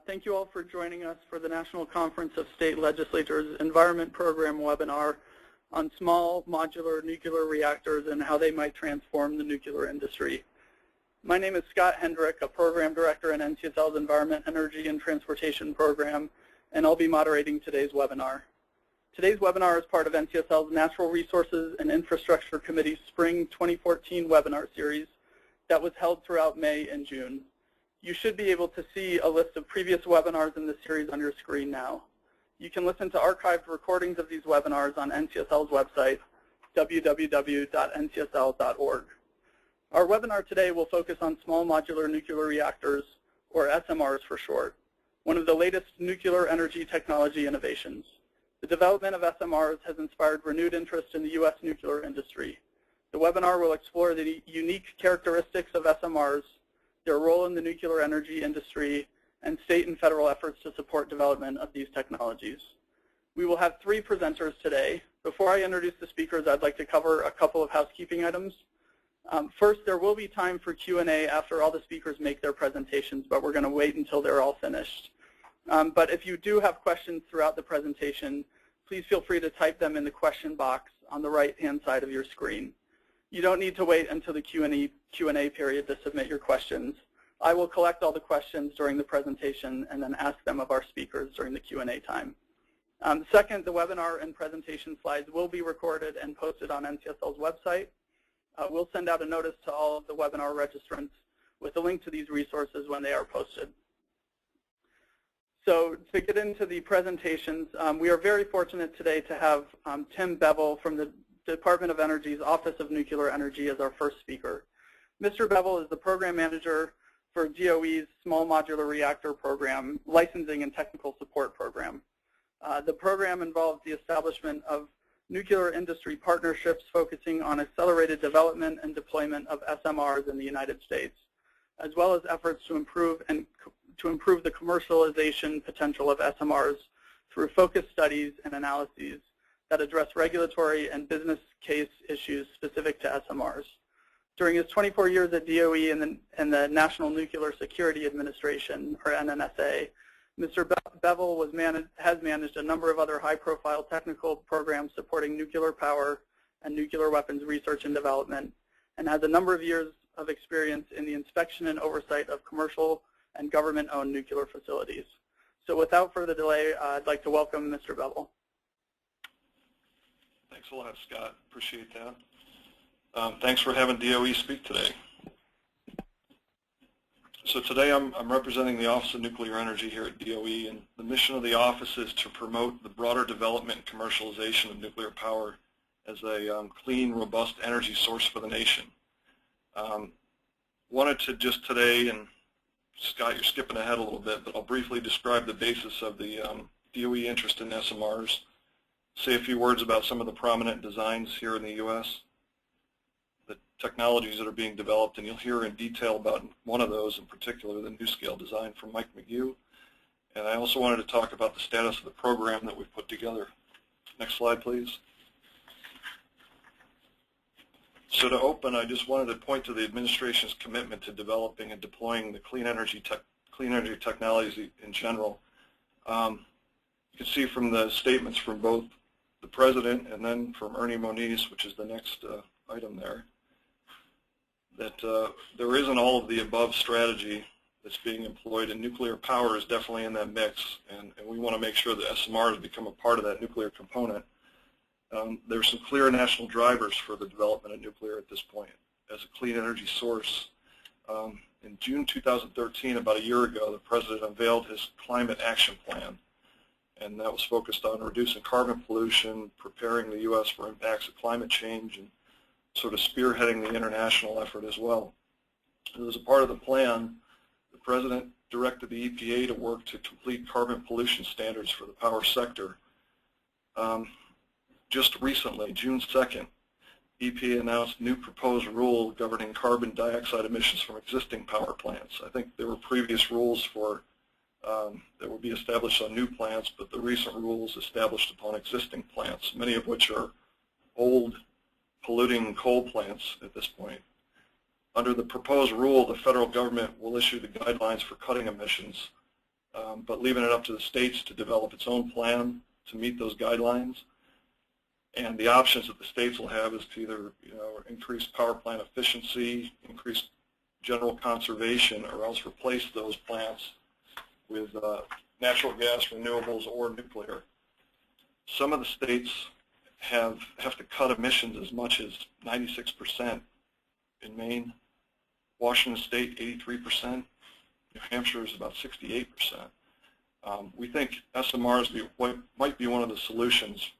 Thank you all for joining us for the National Conference of State Legislatures Environment Program webinar on small modular nuclear reactors and how they might transform the nuclear industry. My name is Scott Hendrick, a program director in NCSL's Environment, Energy, and Transportation program, and I'll be moderating today's webinar. Today's webinar is part of NCSL's Natural Resources and Infrastructure Committee's Spring 2014 webinar series that was held throughout May and June. You should be able to see a list of previous webinars in the series on your screen now. You can listen to archived recordings of these webinars on NCSL's website, www.ncsl.org. Our webinar today will focus on small modular nuclear reactors, or SMRs for short, one of the latest nuclear energy technology innovations. The development of SMRs has inspired renewed interest in the U.S. nuclear industry. The webinar will explore the unique characteristics of SMRs, their role in the nuclear energy industry, and state and federal efforts to support development of these technologies. We will have 3 presenters today. Before I introduce the speakers, I'd like to cover a couple of housekeeping items. First, there will be time for Q&A after all the speakers make their presentations, but we're going to wait until they're all finished. But if you do have questions throughout the presentation, please feel free to type them in the question box on the right-hand side of your screen. You don't need to wait until the Q&A period to submit your questions. I will collect all the questions during the presentation and then ask them of our speakers during the Q&A time. Second, the webinar and presentation slides will be recorded and posted on NCSL's website. We'll send out a notice to all of the webinar registrants with a link to these resources when they are posted. So to get into the presentations, we are very fortunate today to have Tim Bevel from the Department of Energy's Office of Nuclear Energy as our first speaker. Mr. Bevel is the program manager for DOE's Small Modular Reactor Program, Licensing and Technical Support Program. The program involves the establishment of nuclear industry partnerships focusing on accelerated development and deployment of SMRs in the United States, as well as efforts to improve the commercialization potential of SMRs through focused studies and analyses that address regulatory and business case issues specific to SMRs. During his 24 years at DOE and the National Nuclear Security Administration, or NNSA, Mr. Bevel has managed a number of other high-profile technical programs supporting nuclear power and nuclear weapons research and development, and has a number of years of experience in the inspection and oversight of commercial and government-owned nuclear facilities. So without further delay, I'd like to welcome Mr. Bevel. Thanks a lot, Scott. Appreciate that. Thanks for having DOE speak today. So today I'm representing the Office of Nuclear Energy here at DOE, and the mission of the office is to promote the broader development and commercialization of nuclear power as a clean, robust energy source for the nation. Wanted to just today, and Scott, you're skipping ahead a little bit, but I'll briefly describe the basis of the DOE interest in SMRs, say a few words about some of the prominent designs here in the U.S., the technologies that are being developed, and you'll hear in detail about one of those in particular, the NuScale design from Mike Magoo. And I also wanted to talk about the status of the program that we've put together. Next slide, please. So to open, I just wanted to point to the administration's commitment to developing and deploying the clean energy technologies in general. You can see from the statements from both the President and then from Ernie Moniz, which is the next item there, that there isn't all of the above strategy that's being employed, and nuclear power is definitely in that mix, and we want to make sure that SMRs become a part of that nuclear component. There's some clear national drivers for the development of nuclear at this point as a clean energy source. In June 2013, about a year ago, the President unveiled his climate action plan, and that was focused on reducing carbon pollution, preparing the U.S. for impacts of climate change, and sort of spearheading the international effort as well. As a part of the plan, the President directed the EPA to work to complete carbon pollution standards for the power sector. Just recently, June 2nd, EPA announced new proposed rule governing carbon dioxide emissions from existing power plants. I think there were previous rules for that would be established on new plants, but the recent rules established upon existing plants, many of which are old, polluting coal plants at this point. Under the proposed rule, the federal government will issue the guidelines for cutting emissions but leaving it up to the states to develop its own plan to meet those guidelines. And the options that the states will have is to either increase power plant efficiency, increase general conservation, or else replace those plants with natural gas, renewables, or nuclear. Some of the states have to cut emissions as much as 96%. In Maine, Washington State, 83%. New Hampshire is about 68%. We think SMRs might be one of the solutions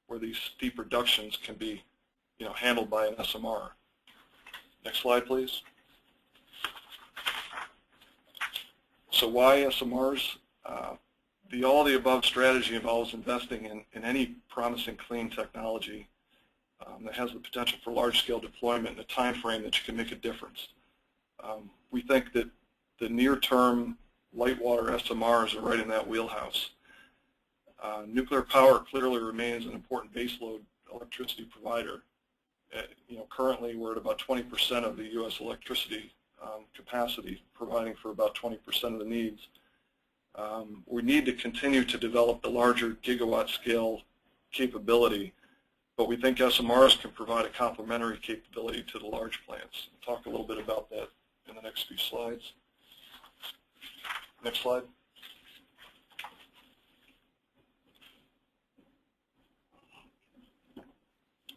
where these steep reductions can be handled by an SMR. Next slide, please. So why SMRs? All the above strategy involves investing in any promising clean technology that has the potential for large-scale deployment in a time frame that you can make a difference. We think that the near-term light water SMRs are right in that wheelhouse. Nuclear power clearly remains an important baseload electricity provider. Currently we're at about 20% of the U.S. electricity capacity, providing for about 20% of the needs. We need to continue to develop the larger gigawatt scale capability, but we think SMRs can provide a complementary capability to the large plants. We'll talk a little bit about that in the next few slides. Next slide.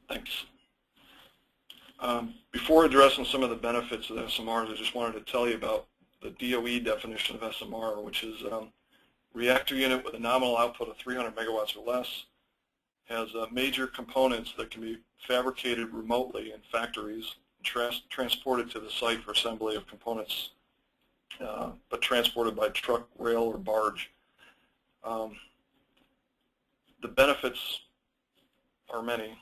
Thanks. Before addressing some of the benefits of SMRs, I just wanted to tell you about the DOE definition of SMR, which is reactor unit with a nominal output of 300 megawatts or less, has major components that can be fabricated remotely in factories, transported to the site for assembly of components, but transported by truck, rail, or barge. The benefits are many.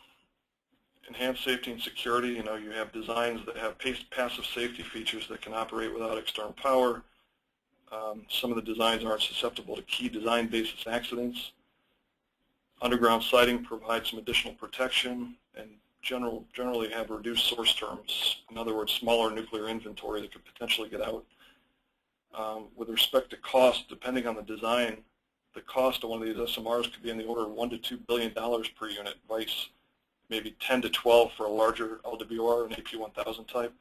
Enhanced safety and security. You have designs that have passive safety features that can operate without external power. Some of the designs aren't susceptible to key design basis accidents. Underground siting provides some additional protection and generally have reduced source terms. In other words, smaller nuclear inventory that could potentially get out. With respect to cost, depending on the design, the cost of one of these SMRs could be in the order of $1 to $2 billion per unit, vice maybe 10 to 12 for a larger LWR and AP1000 type.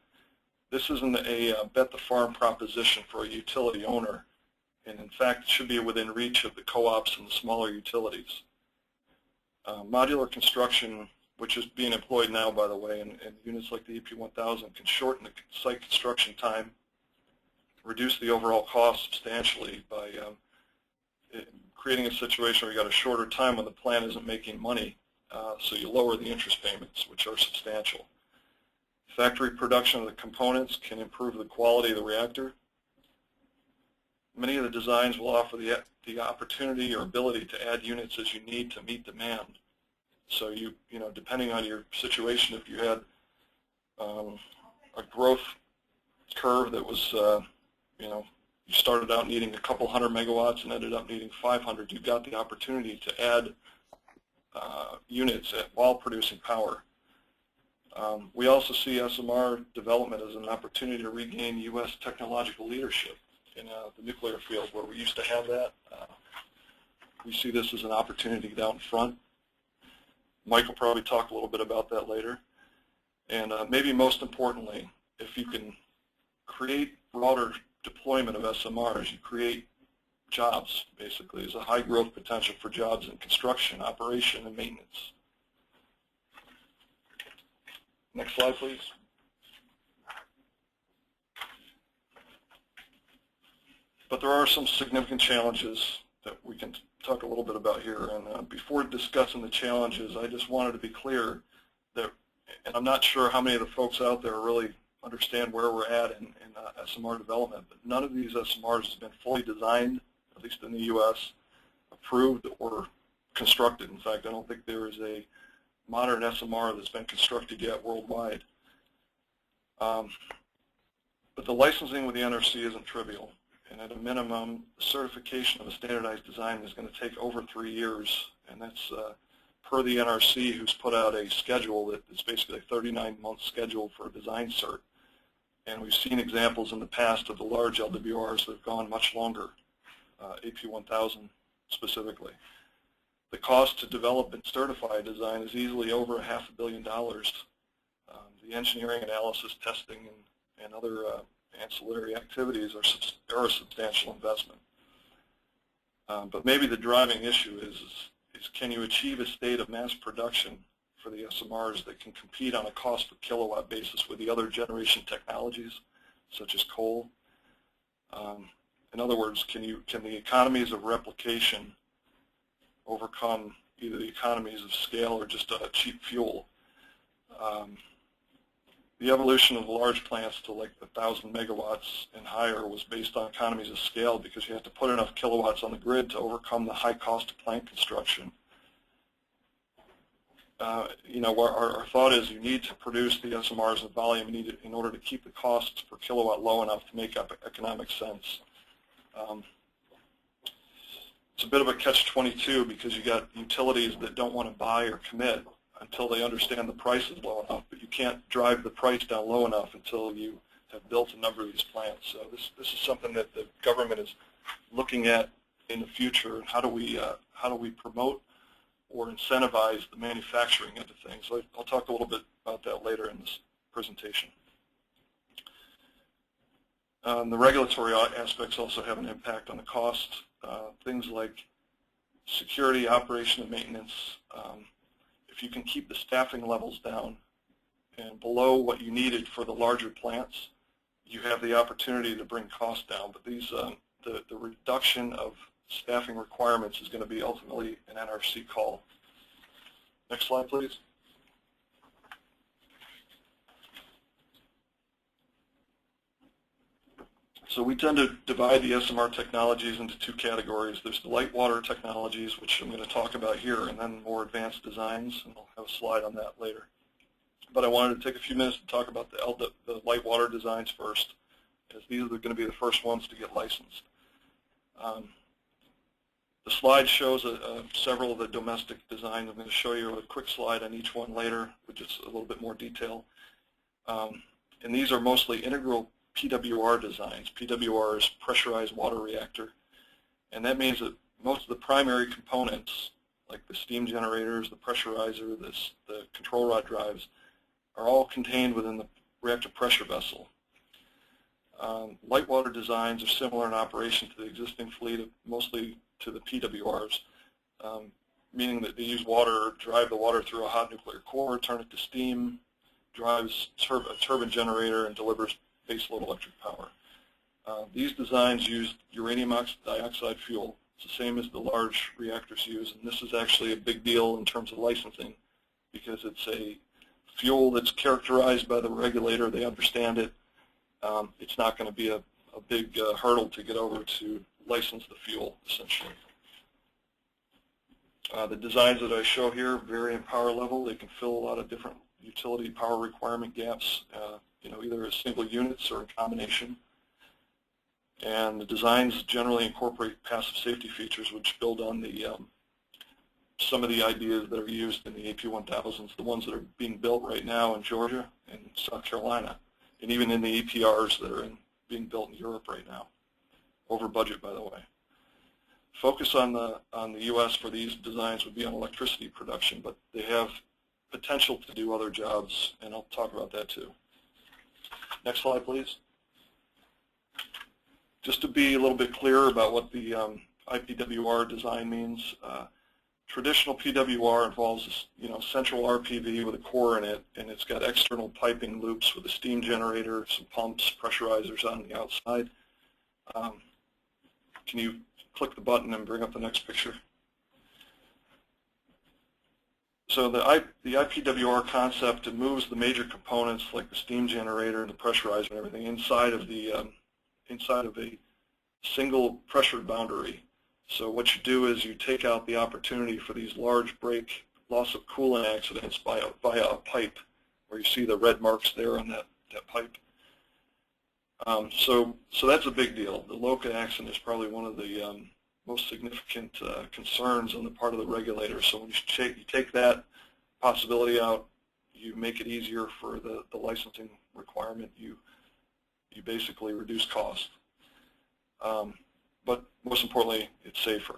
This isn't a bet the farm proposition for a utility owner, and in fact it should be within reach of the co-ops and the smaller utilities. Modular construction, which is being employed now, by the way, and units like the AP1000 can shorten the site construction time, reduce the overall cost substantially by creating a situation where you got a shorter time when the plant isn't making money. So you lower the interest payments, which are substantial. Factory production of the components can improve the quality of the reactor. Many of the designs will offer the opportunity or ability to add units as you need to meet demand. So depending on your situation, if you had a growth curve that was, you started out needing a couple hundred megawatts and ended up needing 500, you've got the opportunity to add units while producing power. We also see SMR development as an opportunity to regain U.S. technological leadership in the nuclear field, where we used to have that. We see this as an opportunity to get out in front. Mike will probably talk a little bit about that later. And maybe most importantly, if you can create broader deployment of SMRs, you create jobs, basically. There's a high growth potential for jobs in construction, operation, and maintenance. Next slide, please. But there are some significant challenges that we can talk a little bit about here. And before discussing the challenges, I just wanted to be clear that, and I'm not sure how many of the folks out there really understand where we're at in SMR development, but none of these SMRs has been fully designed, at least in the U.S., approved or constructed. In fact, I don't think there is a modern SMR that's been constructed yet worldwide. But the licensing with the NRC isn't trivial, and at a minimum, the certification of a standardized design is going to take over 3 years, and that's per the NRC, who's put out a schedule that is basically a 39-month schedule for a design cert. And we've seen examples in the past of the large LWRs that have gone much longer. AP1000 specifically. The cost to develop and certify a design is easily over $500 million. The engineering, analysis, testing, and other ancillary activities are a substantial investment. But maybe the driving issue is can you achieve a state of mass production for the SMRs that can compete on a cost per kilowatt basis with the other generation technologies, such as coal? In other words, can the economies of replication overcome either the economies of scale or just a cheap fuel? The evolution of large plants to like 1,000 megawatts and higher was based on economies of scale because you have to put enough kilowatts on the grid to overcome the high cost of plant construction. You know, our thought is you need to produce the SMRs in volume in order to keep the costs per kilowatt low enough to make economic sense. It's a bit of a catch-22 because you got utilities that don't want to buy or commit until they understand the price is low enough, but you can't drive the price down low enough until you have built a number of these plants. So this is something that the government is looking at in the future. How do we promote or incentivize the manufacturing into things? So I'll talk a little bit about that later in this presentation. The regulatory aspects also have an impact on the cost. Things like security, operation, and maintenance. If you can keep the staffing levels down and below what you needed for the larger plants, you have the opportunity to bring costs down. But these, the reduction of staffing requirements is going to be ultimately an NRC call. Next slide, please. So we tend to divide the SMR technologies into two categories. There's the light water technologies, which I'm going to talk about here, and then more advanced designs, and I'll have a slide on that later. But I wanted to take a few minutes to talk about the light water designs first, as these are going to be the first ones to get licensed. The slide shows several of the domestic designs. I'm going to show you a quick slide on each one later with just a little bit more detail. And these are mostly integral PWR designs. PWR is pressurized water reactor, and that means that most of the primary components, like the steam generators, the pressurizer, the control rod drives, are all contained within the reactor pressure vessel. Light water designs are similar in operation to the existing fleet, mostly to the PWRs, meaning that they use water, drive the water through a hot nuclear core, turn it to steam, drives a turbine generator, and delivers baseload electric power. These designs use uranium dioxide fuel. It's the same as the large reactors use, and this is actually a big deal in terms of licensing because it's a fuel that's characterized by the regulator. They understand it. It's not going to be a big hurdle to get over to license the fuel, essentially. The designs that I show here vary in power level. They can fill a lot of different utility power requirement gaps, you know, either as single units or in combination. And the designs generally incorporate passive safety features which build on the some of the ideas that are used in the AP1000s, the ones that are being built right now in Georgia and South Carolina, and even in the APRs that are being built in Europe right now, over budget, by the way. Focus on the U.S. for these designs would be on electricity production, but they have potential to do other jobs, and I'll talk about that too. Next slide, please. Just to be a little bit clearer about what the IPWR design means, traditional PWR involves, you know, central RPV with a core in it, and it's got external piping loops with a steam generator, some pumps, pressurizers on the outside. Can you click the button and bring up the next picture? So the IPWR concept, it moves the major components like the steam generator and the pressurizer and everything inside of a single pressure boundary. So what you do is you take out the opportunity for these large break, loss of coolant accidents via a pipe, where you see the red marks there on that pipe. So that's a big deal. The LOCA accident is probably one of the most significant concerns on the part of the regulator. So when you take that possibility out, you make it easier for the licensing requirement. You basically reduce cost. But most importantly, it's safer.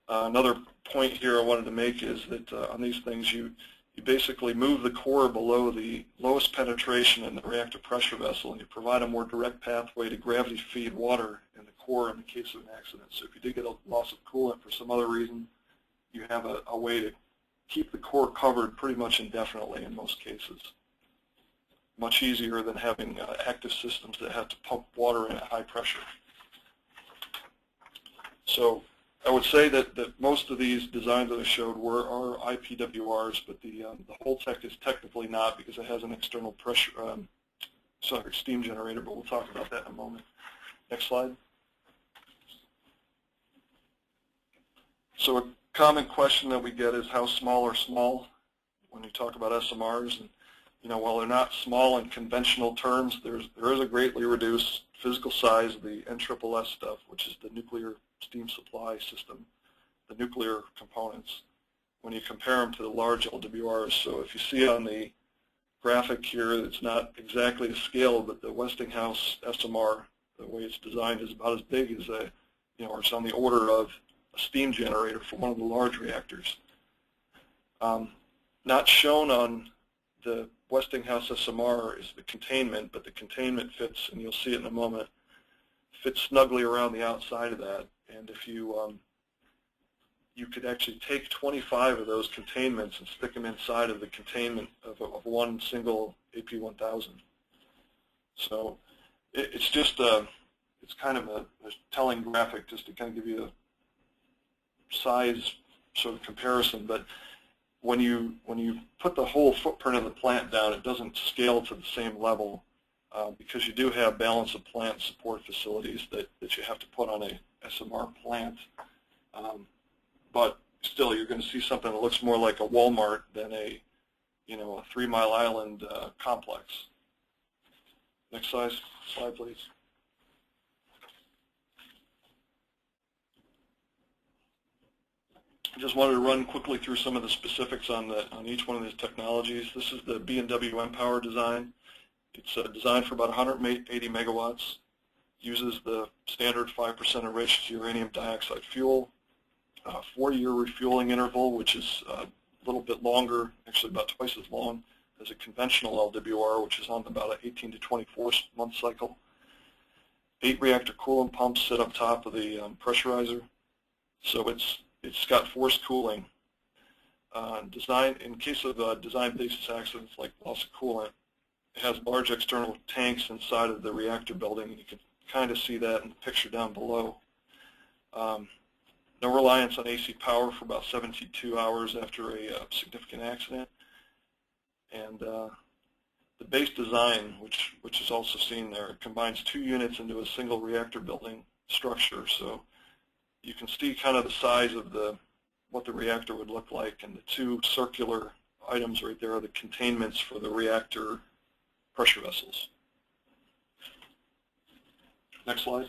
Another point here I wanted to make is that on these things, you basically move the core below the lowest penetration in the reactor pressure vessel, and you provide a more direct pathway to gravity feed water in the core in the case of an accident. So if you did get a loss of coolant for some other reason, you have a way to keep the core covered pretty much indefinitely in most cases. Much easier than having active systems that have to pump water in at high pressure. So I would say that most of these designs that I showed are IPWRs, but the WholeTech is technically not because it has an external pressure, steam generator, but we'll talk about that in a moment. Next slide. So a common question that we get is how small are small when you talk about SMRs. And while they're not small in conventional terms, there is a greatly reduced physical size of the NSSS stuff, which is the nuclear steam supply system, the nuclear components, when you compare them to the large LWRs. So if you see on the graphic here, it's not exactly to scale, but the Westinghouse SMR, the way it's designed, is about as big as or it's on the order of a steam generator for one of the large reactors. Not shown on the Westinghouse SMR is the containment, but the containment fits, and you'll see it in a moment, fits snugly around the outside of that. And if you could actually take 25 of those containments and stick them inside of the containment of one single AP1000. So it's just it's kind of a telling graphic just to kind of give you a size sort of comparison. But when you put the whole footprint of the plant down, it doesn't scale to the same level because you do have balance of plant support facilities that you have to put on a SMR plant. But still, you're going to see something that looks more like a Walmart than a 3 Mile Island complex. Next slide, please. I just wanted to run quickly through some of the specifics on each one of these technologies. This is the BMW M Power design. It's designed for about 180 megawatts. Uses the standard 5% enriched uranium dioxide fuel. 4-year refueling interval, which is a little bit longer, actually about twice as long as a conventional LWR, which is on about an 18 to 24-month cycle. 8 reactor coolant pumps sit up top of the pressurizer. So it's got forced cooling. In case of design basis accidents like loss of coolant, it has large external tanks inside of the reactor building. You can kind of see that in the picture down below. No reliance on AC power for about 72 hours after a significant accident. And the base design, which is also seen there, combines 2 units into a single reactor building structure. So you can see kind of the size of what the reactor would look like, and the 2 circular items right there are the containments for the reactor pressure vessels. Next slide.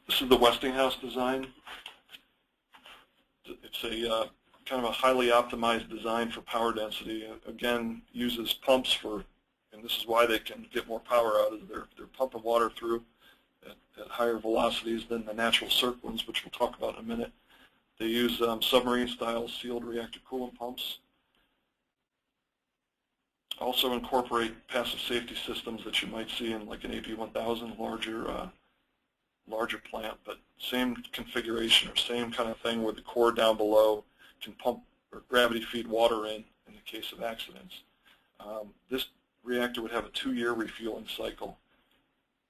This is the Westinghouse design. It's a kind of a highly optimized design for power density. Again, uses pumps for, and this is why they can get more power out of they're pumping water through at higher velocities than the natural circ ones, which we'll talk about in a minute. They use submarine-style sealed reactor coolant pumps. Also incorporate passive safety systems that you might see in like an AP1000, larger plant, but same configuration or same kind of thing where the core down below can pump or gravity feed water in the case of accidents. This reactor would have a 2-year refueling cycle.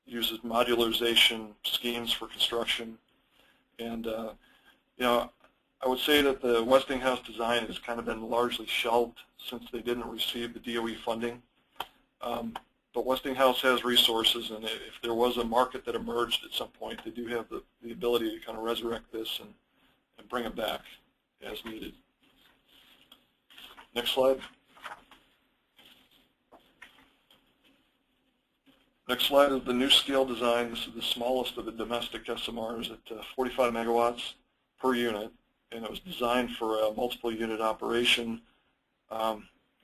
Uses modularization schemes for construction, and I would say that the Westinghouse design has kind of been largely shelved since they didn't receive the DOE funding. But Westinghouse has resources, and if there was a market that emerged at some point, they do have the ability to kind of resurrect this and bring it back as needed. Next slide. Next slide is the new scale design. This is the smallest of the domestic SMRs at 45 megawatts per unit, and it was designed for a multiple unit operation. 12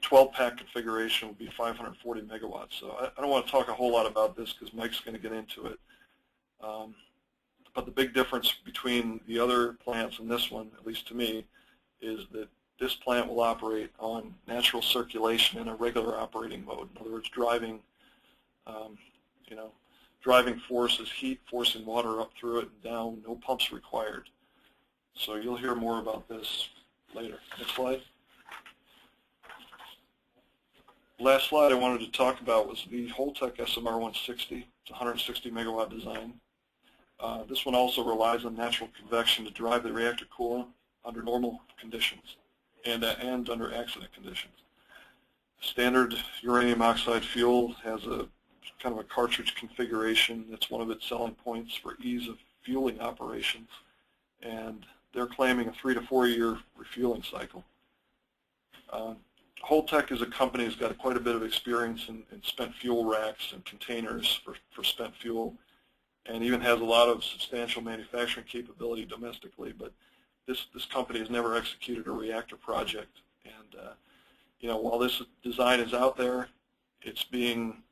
12-pack configuration would be 540 megawatts. So I don't want to talk a whole lot about this because Mike's going to get into it. But the big difference between the other plants and this one, at least to me, is that this plant will operate on natural circulation in a regular operating mode. In other words, driving force is heat forcing water up through it and down, no pumps required. So you'll hear more about this later. Next slide. Last slide I wanted to talk about was the WholeTech SMR 160. It's a 160 megawatt design. This one also relies on natural convection to drive the reactor coolant under normal conditions and under accident conditions. Standard uranium oxide fuel has a kind of a cartridge configuration. That's one of its selling points for ease of fueling operations. And they're claiming a 3 to 4 year refueling cycle. WholeTech is a company that's got quite a bit of experience in spent fuel racks and containers for spent fuel, and even has a lot of substantial manufacturing capability domestically. But this company has never executed a reactor project. And while this design is out there, it's being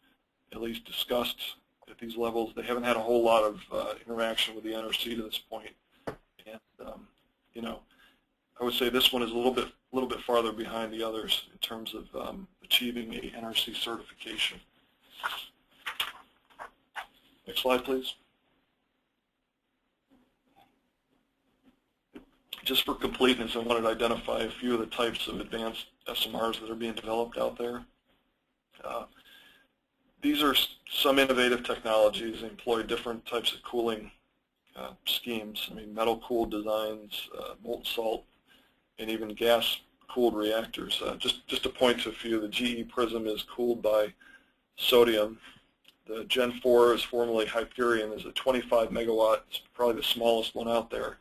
at least discussed at these levels. They haven't had a whole lot of interaction with the NRC to this point. And I would say this one is a little bit farther behind the others in terms of achieving a NRC certification. Next slide, please. Just for completeness, I wanted to identify a few of the types of advanced SMRs that are being developed out there. These are some innovative technologies. They employ different types of cooling schemes. I mean, metal-cooled designs, molten salt, and even gas-cooled reactors. Just to point to a few, the GE Prism is cooled by sodium. The Gen 4 is formerly Hyperion, is a 25 megawatt. It's probably the smallest one out there.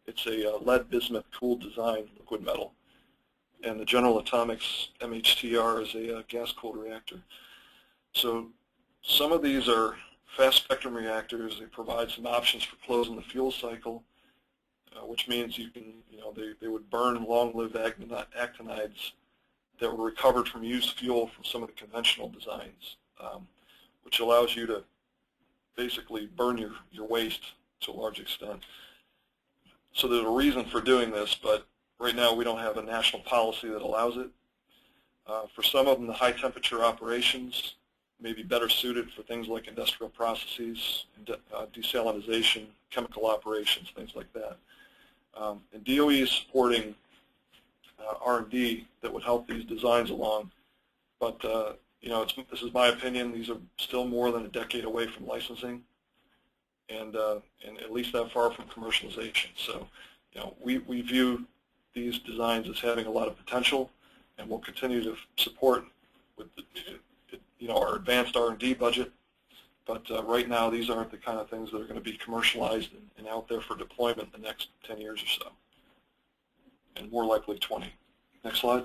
It's a lead bismuth cooled design, liquid metal. And the General Atomics MHTR is a gas-cooled reactor. So some of these are fast spectrum reactors. They provide some options for closing the fuel cycle, which means you can, they would burn long-lived actinides that were recovered from used fuel from some of the conventional designs, which allows you to basically burn your waste to a large extent. So there's a reason for doing this, but right now we don't have a national policy that allows it. For some of them, the high-temperature operations may be better suited for things like industrial processes, desalinization, chemical operations, things like that. And DOE is supporting R&D that would help these designs along. But this is my opinion. These are still more than a decade away from licensing, and at least that far from commercialization. So, we view these designs as having a lot of potential, and we'll continue to support with our advanced R&D budget. But right now, these aren't the kind of things that are going to be commercialized and out there for deployment in the next 10 years or so, and more likely 20. Next slide.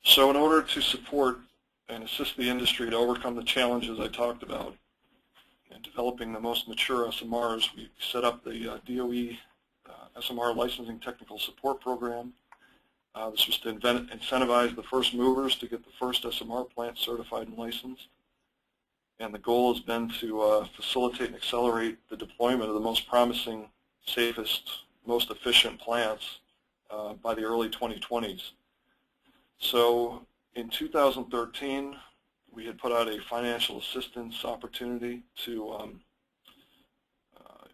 So in order to support and assist the industry to overcome the challenges I talked about in developing the most mature SMRs, we set up the DOE SMR Licensing Technical Support Program. This was to incentivize the first movers to get the first SMR plant certified and licensed. And the goal has been to facilitate and accelerate the deployment of the most promising, safest, most efficient plants by the early 2020s. So in 2013, we had put out a financial assistance opportunity to,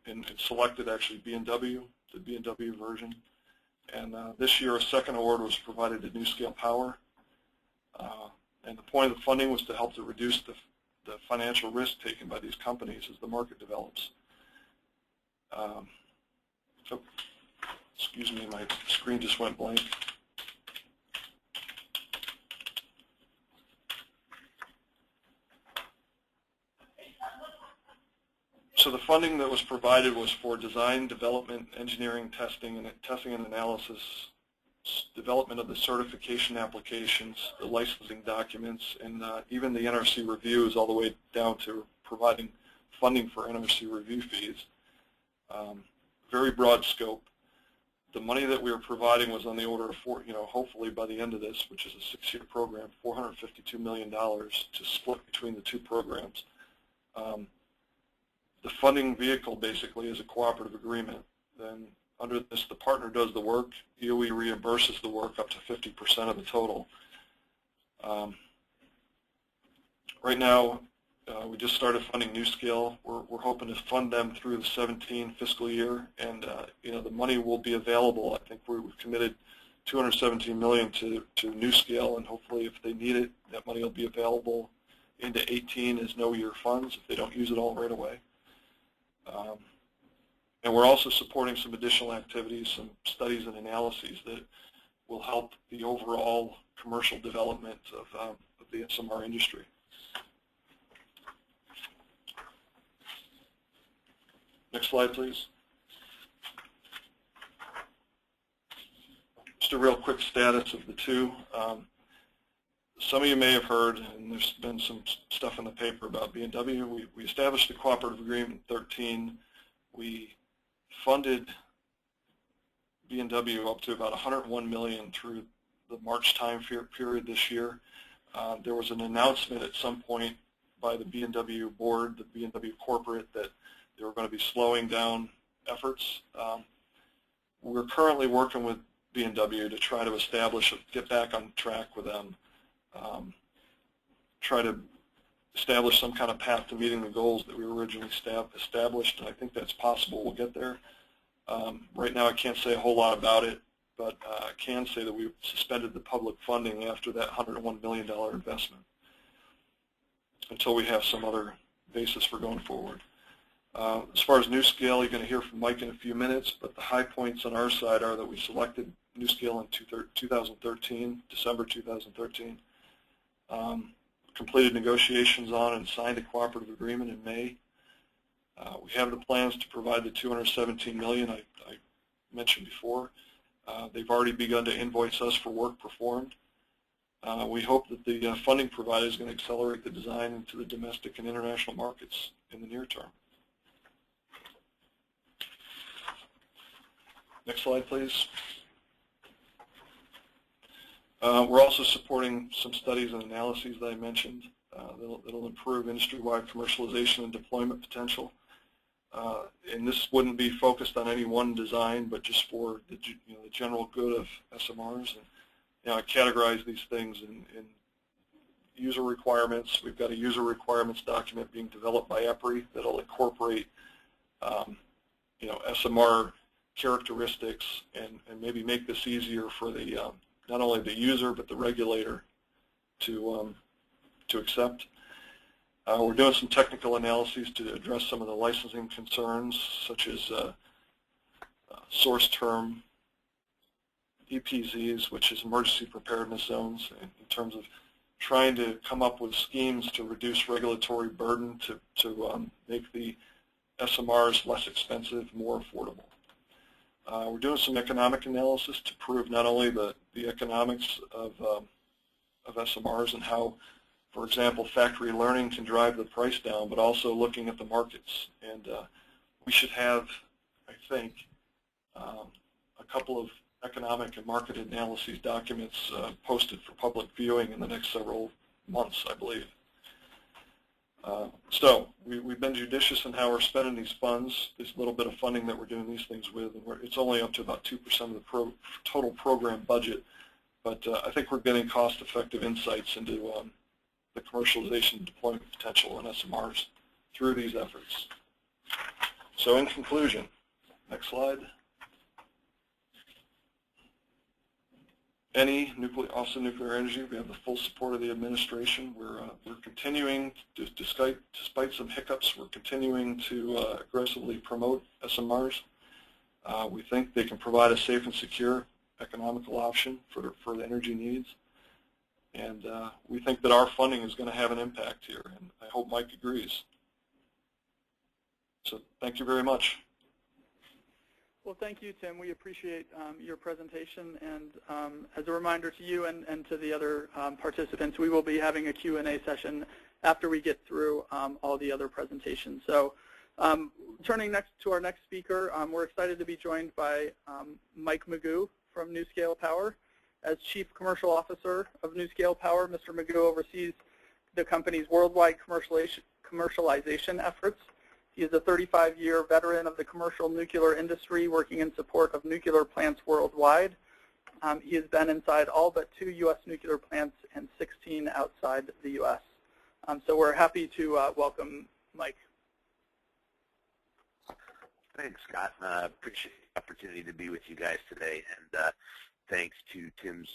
and selected actually BMW, the BMW version. And this year, a second award was provided to NuScale Power. And the point of the funding was to help to reduce the financial risk taken by these companies as the market develops. Excuse me, my screen just went blank. So the funding that was provided was for design, development, engineering, testing and analysis, development of the certification applications, the licensing documents, and even the NRC reviews, all the way down to providing funding for NRC review fees. Very broad scope. The money that we were providing was on the order of, hopefully by the end of this, which is a 6-year program, $452 million to split between the two programs. The funding vehicle basically is a cooperative agreement. Then under this, the partner does the work. DOE reimburses the work up to 50% of the total. Right now, we just started funding NuScale. We're hoping to fund them through the 17 fiscal year, and the money will be available. I think we've committed $217 million to NuScale, and hopefully, if they need it, that money will be available into 18 as no-year funds if they don't use it all right away. And we're also supporting some additional activities, some studies and analyses that will help the overall commercial development of the SMR industry. Next slide, please. Just a real quick status of the two. Some of you may have heard, and there's been some stuff in the paper about BMW. We established the cooperative agreement in 2013. We funded BMW up to about $101 million through the March time period this year. There was an announcement at some point by the BMW board, the BMW corporate, that they were going to be slowing down efforts. We're currently working with BMW to try to get back on track with them, try to establish some kind of path to meeting the goals that we originally established, and I think that's possible. We'll get there. Right now I can't say a whole lot about it, but I can say that we suspended the public funding after that $101 million investment until we have some other basis for going forward. As far as NuScale, you're going to hear from Mike in a few minutes, but the high points on our side are that we selected NuScale in 2013, December 2013. Completed negotiations on and signed a cooperative agreement in May. We have the plans to provide the $217 million I mentioned before. They've already begun to invoice us for work performed. We hope that the funding provided is going to accelerate the design into the domestic and international markets in the near term. Next slide, please. We're also supporting some studies and analyses that I mentioned that'll improve industry-wide commercialization and deployment potential. And this wouldn't be focused on any one design, but just for the general good of SMRs. And I categorize these things in user requirements. We've got a user requirements document being developed by EPRI that'll incorporate SMR characteristics and maybe make this easier for the not only the user but the regulator to accept. We're doing some technical analyses to address some of the licensing concerns, such as source term, EPZs, which is emergency preparedness zones, in terms of trying to come up with schemes to reduce regulatory burden to make the SMRs less expensive, more affordable. We're doing some economic analysis to prove not only the economics of SMRs and how, for example, factory learning can drive the price down, but also looking at the markets. And we should have, I think, a couple of economic and market analyses documents posted for public viewing in the next several months, I believe. So we've been judicious in how we're spending these funds, this little bit of funding that we're doing these things with. And it's only up to about 2% of the total program budget, but I think we're getting cost-effective insights into the commercialization and deployment potential in SMRs through these efforts. So in conclusion, next slide. Office of Nuclear Energy, we have the full support of the administration. We're continuing, despite some hiccups, we're continuing to aggressively promote SMRs. We think they can provide a safe and secure economical option for the energy needs. And we think that our funding is going to have an impact here, and I hope Mike agrees. So thank you very much. Well, thank you, Tim. We appreciate your presentation, and as a reminder to you and to the other participants, we will be having a Q&A session after we get through all the other presentations. So Turning next to our next speaker, we're excited to be joined by Mike Magoo from NuScale Power. As Chief Commercial Officer of NuScale Power, Mr. Magoo oversees the company's worldwide commercialization efforts. He is a 35-year veteran of the commercial nuclear industry working in support of nuclear plants worldwide. He has been inside all but 2 U.S. nuclear plants and 16 outside the U.S. So we're happy to welcome Mike. Thanks, Scott. Appreciate the opportunity to be with you guys today, and thanks to Tim's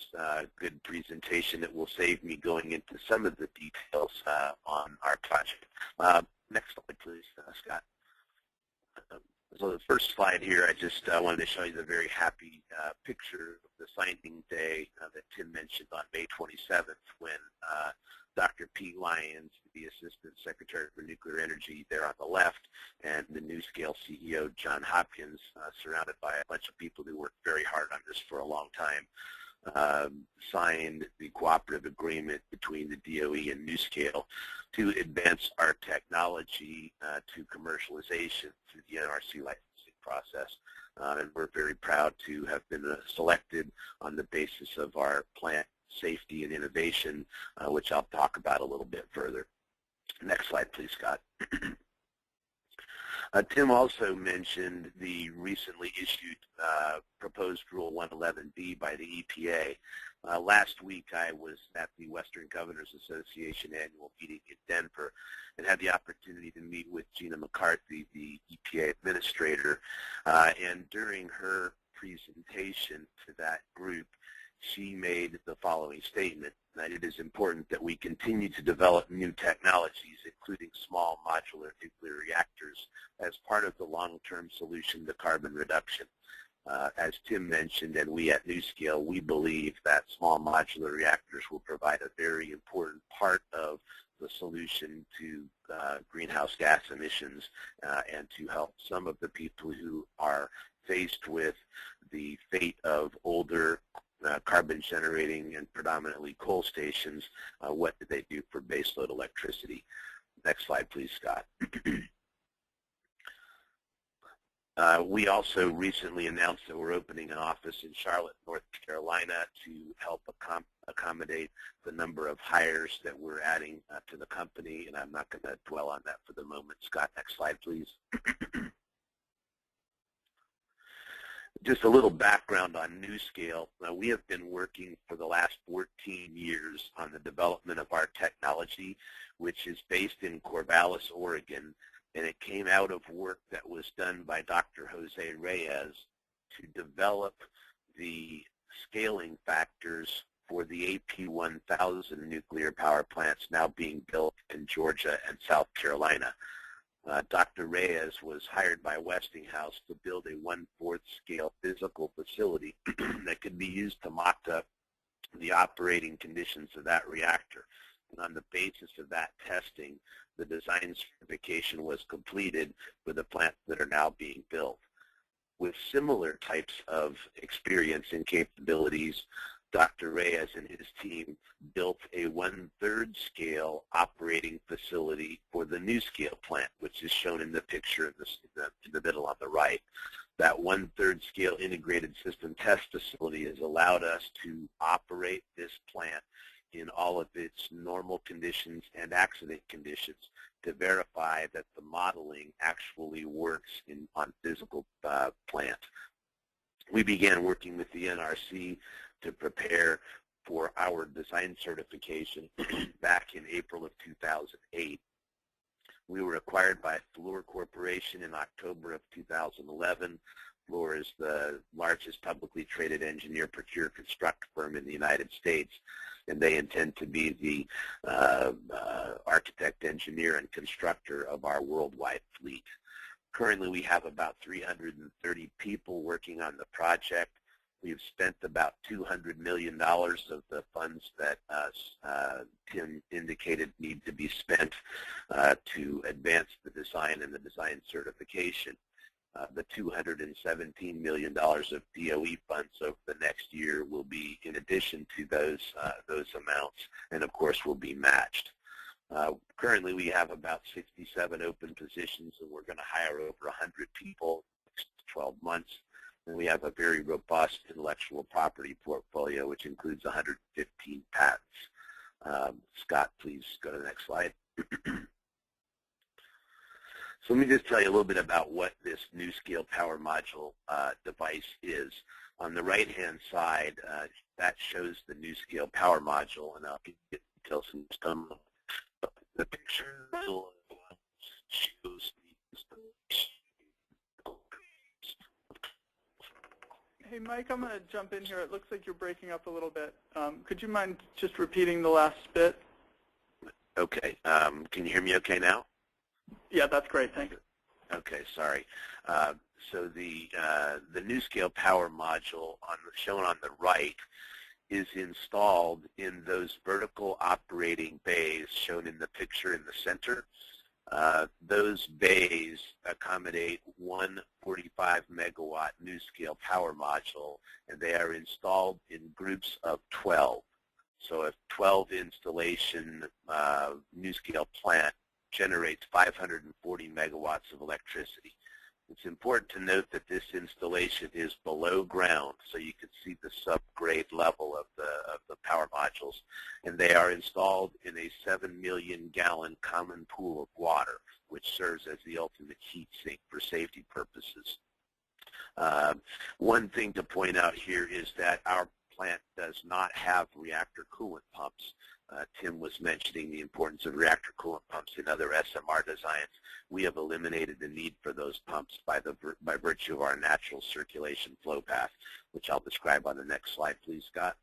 good presentation that will save me going into some of the details on our project. Next slide, please, Scott. So the first slide here, I just wanted to show you the very happy picture of the signing day that Tim mentioned on May 27th when Dr. Pete Lyons, the Assistant Secretary for Nuclear Energy there on the left, and the NuScale CEO, John Hopkins, surrounded by a bunch of people who worked very hard on this for a long time, signed the cooperative agreement between the DOE and NuScale to advance our technology to commercialization through the NRC licensing process. And we're very proud to have been selected on the basis of our plant safety and innovation, which I'll talk about a little bit further. Next slide, please, Scott. Tim also mentioned the recently issued proposed Rule 111B by the EPA. Last week I was at the Western Governors Association annual meeting in Denver and had the opportunity to meet with Gina McCarthy, the EPA administrator, and during her presentation to that group, she made the following statement, that it is important that we continue to develop new technologies, including small modular nuclear reactors, as part of the long-term solution to carbon reduction. As Tim mentioned, and we at NuScale, we believe that small modular reactors will provide a very important part of the solution to greenhouse gas emissions and to help some of the people who are faced with the fate of older carbon generating and predominantly coal stations. What did they do for baseload electricity? Next slide, please, Scott. We also recently announced that we're opening an office in Charlotte, North Carolina to help accommodate the number of hires that we're adding to the company, and I'm not going to dwell on that for the moment. Scott, next slide, please. Just a little background on NuScale. We have been working for the last 14 years on the development of our technology, which is based in Corvallis, Oregon, and it came out of work that was done by Dr. Jose Reyes to develop the scaling factors for the AP1000 nuclear power plants now being built in Georgia and South Carolina. Dr. Reyes was hired by Westinghouse to build a 1/4 scale physical facility that could be used to mock up the operating conditions of that reactor. And on the basis of that testing, the design certification was completed for the plants that are now being built. With similar types of experience and capabilities, Dr. Reyes and his team built a 1/3 scale operating facility for the NuScale plant, which is shown in the picture in the middle on the right. That 1/3 scale integrated system test facility has allowed us to operate this plant in all of its normal conditions and accident conditions to verify that the modeling actually works on physical plant. We began working with the NRC to prepare for our design certification back in April of 2008. We were acquired by Fluor Corporation in October of 2011. Fluor is the largest publicly traded engineer, procure, construct firm in the United States, and they intend to be the architect, engineer, and constructor of our worldwide fleet. Currently, we have about 330 people working on the project. We've spent about $200 million of the funds that Tim indicated need to be spent to advance the design and the design certification. The $217 million of DOE funds over the next year will be in addition to those amounts, and of course will be matched. Currently, we have about 67 open positions, and we're going to hire over 100 people in the next 12 months. And we have a very robust intellectual property portfolio, which includes 115 patents. Scott, please go to the next slide. So let me just tell you a little bit about what this NuScale power module device is. On the right-hand side, that shows the NuScale power module, and I'll get details in some. The picture shows the. Hey, Mike, I'm going to jump in here. It looks like you're breaking up a little bit. Could you mind just repeating the last bit? Okay. Can you hear me okay now? Yeah, that's great. Thanks. Okay, sorry. So the NuScale power module shown on the right is installed in those vertical operating bays shown in the picture in the center. Those bays accommodate one 45 megawatt NuScale power module, and they are installed in groups of 12. So a 12 installation NuScale plant generates 540 megawatts of electricity. It's important to note that this installation is below ground, so you can see the subgrade level of the power modules, and they are installed in a 7 million gallon common pool of water, which serves as the ultimate heat sink for safety purposes. One thing to point out here is that our plant does not have reactor coolant pumps. Tim was mentioning the importance of reactor coolant pumps in other SMR designs. We have eliminated the need for those pumps by virtue of our natural circulation flow path, which I'll describe on the next slide, please, Scott.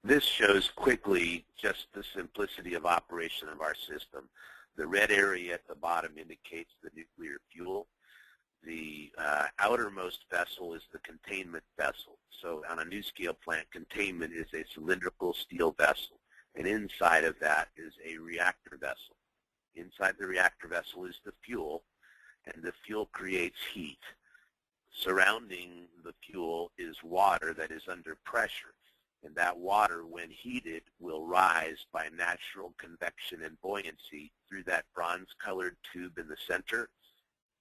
This shows quickly just the simplicity of operation of our system. The red area at the bottom indicates the nuclear fuel. The outermost vessel is the containment vessel. So on a NuScale plant, containment is a cylindrical steel vessel, and inside of that is a reactor vessel. Inside the reactor vessel is the fuel, and the fuel creates heat. Surrounding the fuel is water that is under pressure, and that water, when heated, will rise by natural convection and buoyancy through that bronze-colored tube in the center.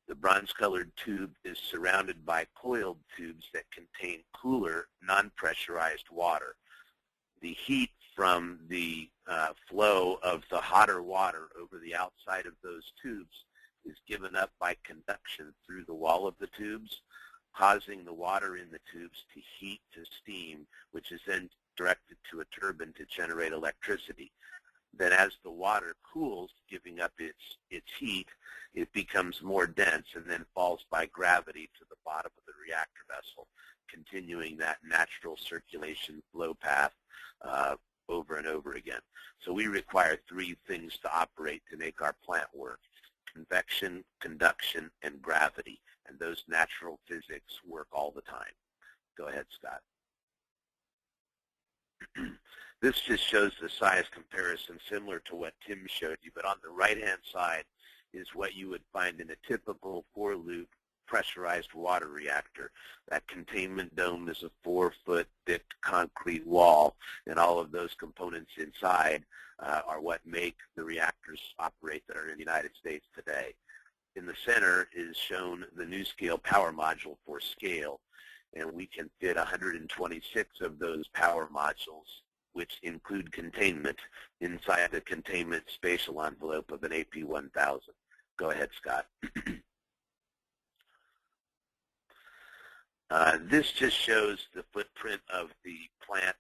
The bronze-colored tube is surrounded by coiled tubes that contain cooler, non-pressurized water. The heat from the flow of the hotter water over the outside of those tubes is given up by conduction through the wall of the tubes, causing the water in the tubes to heat to steam, which is then directed to a turbine to generate electricity. Then as the water cools, giving up its heat, it becomes more dense and then falls by gravity to the bottom of the reactor vessel, continuing that natural circulation flow path over and over again. So we require three things to operate to make our plant work: convection, conduction, and gravity. And those natural physics work all the time. Go ahead, Scott. This just shows the size comparison similar to what Tim showed you, but on the right-hand side is what you would find in a typical 4-loop pressurized water reactor. That containment dome is a 4-foot thick concrete wall, and all of those components inside are what make the reactors operate that are in the United States today. In the center is shown the NuScale power module for scale, and we can fit 126 of those power modules, which include containment, inside the containment spatial envelope of an AP1000. Go ahead, Scott. This just shows the footprint of the plant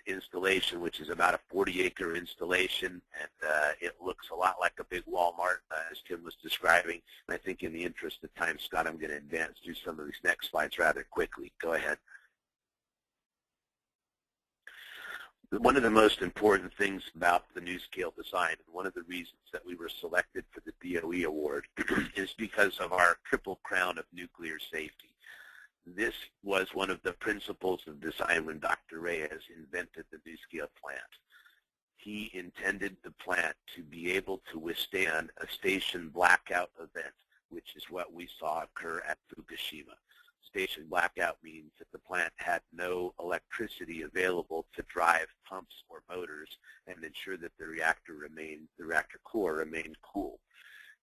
installation, which is about a 40-acre installation, and it looks a lot like a big Walmart, as Tim was describing. And I think in the interest of time, Scott, I'm going to advance through some of these next slides rather quickly. Go ahead. One of the most important things about the NuScale design, and one of the reasons that we were selected for the DOE award, is because of our triple crown of nuclear safety. This was one of the principles of design when Dr. Reyes invented the NuScale plant. He intended the plant to be able to withstand a station blackout event, which is what we saw occur at Fukushima. station blackout means that the plant had no electricity available to drive pumps or motors and ensure that the reactor core remained cool.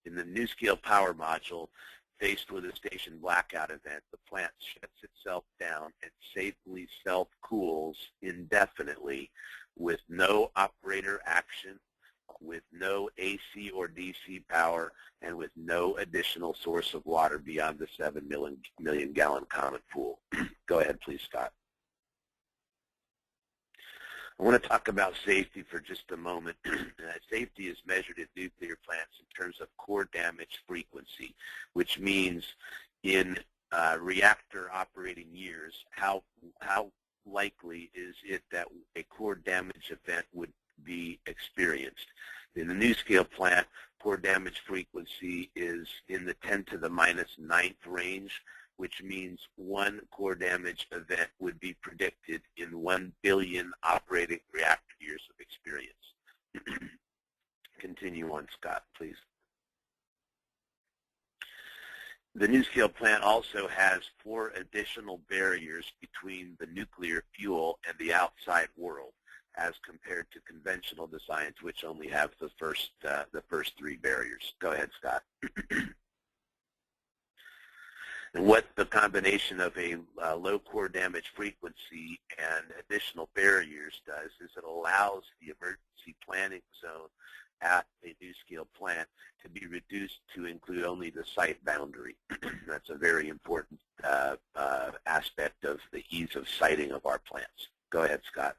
In the NuScale power module, faced with a station blackout event, the plant shuts itself down and safely self-cools indefinitely with no operator action, with no AC or DC power, and with no additional source of water beyond the 7 million gallon common pool. Go ahead, please, Scott. I want to talk about safety for just a moment. Safety is measured at nuclear plants in terms of core damage frequency, which means in reactor operating years, how likely is it that a core damage event would be experienced. In the NuScale plant, core damage frequency is in the 10 to the minus 9th range, which means one core damage event would be predicted in 1 billion operating reactor years of experience. Continue on, Scott, please. The NuScale plant also has 4 additional barriers between the nuclear fuel and the outside world, as compared to conventional designs, which only have the first 3 barriers. Go ahead, Scott. And what the combination of a low core damage frequency and additional barriers does is it allows the emergency planning zone at a NuScale plant to be reduced to include only the site boundary. That's a very important aspect of the ease of siting of our plants. Go ahead, Scott.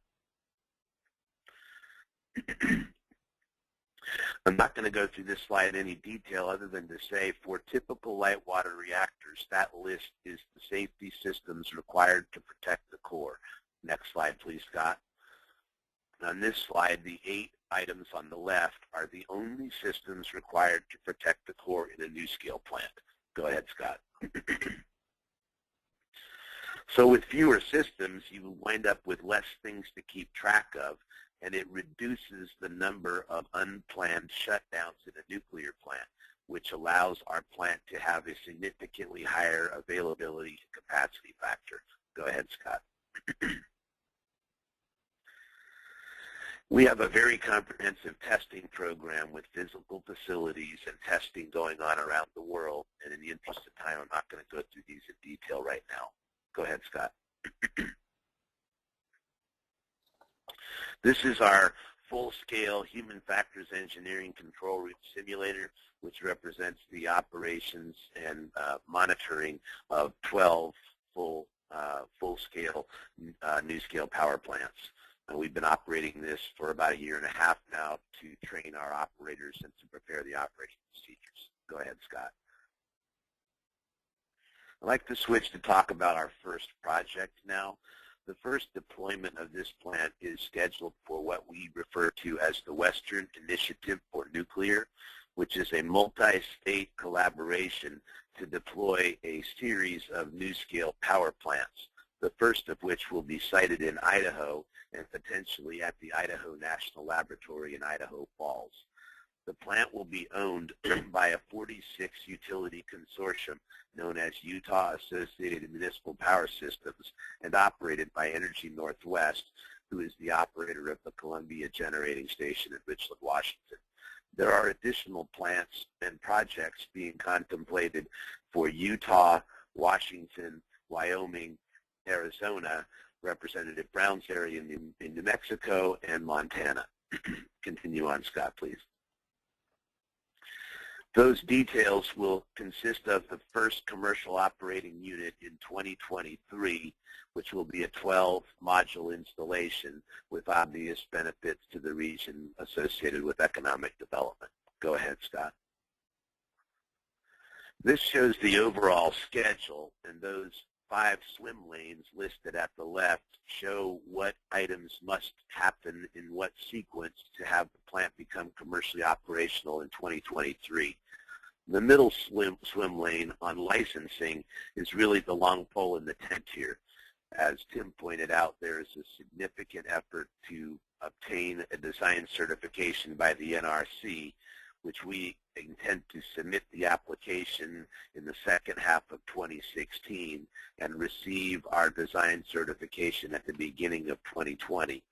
I'm not going to go through this slide in any detail other than to say for typical light water reactors, that list is the safety systems required to protect the core. Next slide, please, Scott. On this slide, the 8 items on the left are the only systems required to protect the core in a NuScale plant. Go ahead, Scott. So with fewer systems, you wind up with less things to keep track of, and it reduces the number of unplanned shutdowns in a nuclear plant, which allows our plant to have a significantly higher availability and capacity factor. Go ahead, Scott. We have a very comprehensive testing program with physical facilities and testing going on around the world, and in the interest of time, I'm not going to go through these in detail right now. Go ahead, Scott. This is our full-scale human factors engineering control room simulator, which represents the operations and monitoring of 12 full-scale NuScale power plants. And we've been operating this for about 1.5 years now to train our operators and to prepare the operating procedures. Go ahead, Scott. I'd like to switch to talk about our first project now. The first deployment of this plant is scheduled for what we refer to as the Western Initiative for Nuclear, which is a multi-state collaboration to deploy a series of NuScale power plants, the first of which will be sited in Idaho and potentially at the Idaho National Laboratory in Idaho Falls. The plant will be owned by a 46 utility consortium known as Utah Associated Municipal Power Systems and operated by Energy Northwest, who is the operator of the Columbia Generating Station in Richland, Washington. There are additional plants and projects being contemplated for Utah, Washington, Wyoming, Arizona, Representative Brown's area in New Mexico, and Montana. Continue on, Scott, please. Those details will consist of the first commercial operating unit in 2023, which will be a 12-module installation with obvious benefits to the region associated with economic development. Go ahead, Scott. This shows the overall schedule, and those 5 swim lanes listed at the left show what items must happen in what sequence to have the plant become commercially operational in 2023. The middle swim lane on licensing is really the long pole in the tent here. As Tim pointed out, there is a significant effort to obtain a design certification by the NRC, which we intend to submit the application in the second half of 2016 and receive our design certification at the beginning of 2020,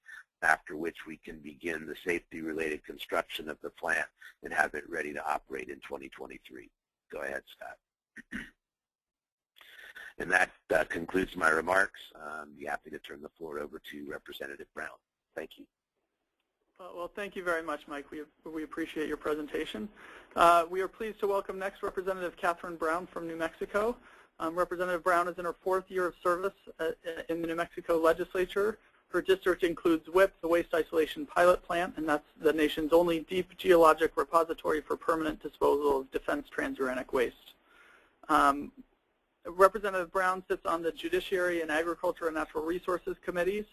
after which we can begin the safety-related construction of the plant and have it ready to operate in 2023. Go ahead, Scott. And that concludes my remarks. I'd be happy to turn the floor over to Representative Brown. Thank you. Well, thank you very much, Mike. We appreciate your presentation. We are pleased to welcome next Representative Catherine Brown from New Mexico. Representative Brown is in her 4th year of service in the New Mexico legislature. Her district includes WIP, the Waste Isolation Pilot Plant, and that's the nation's only deep geologic repository for permanent disposal of defense transuranic waste. Representative Brown sits on the Judiciary and Agriculture and Natural Resources Committees.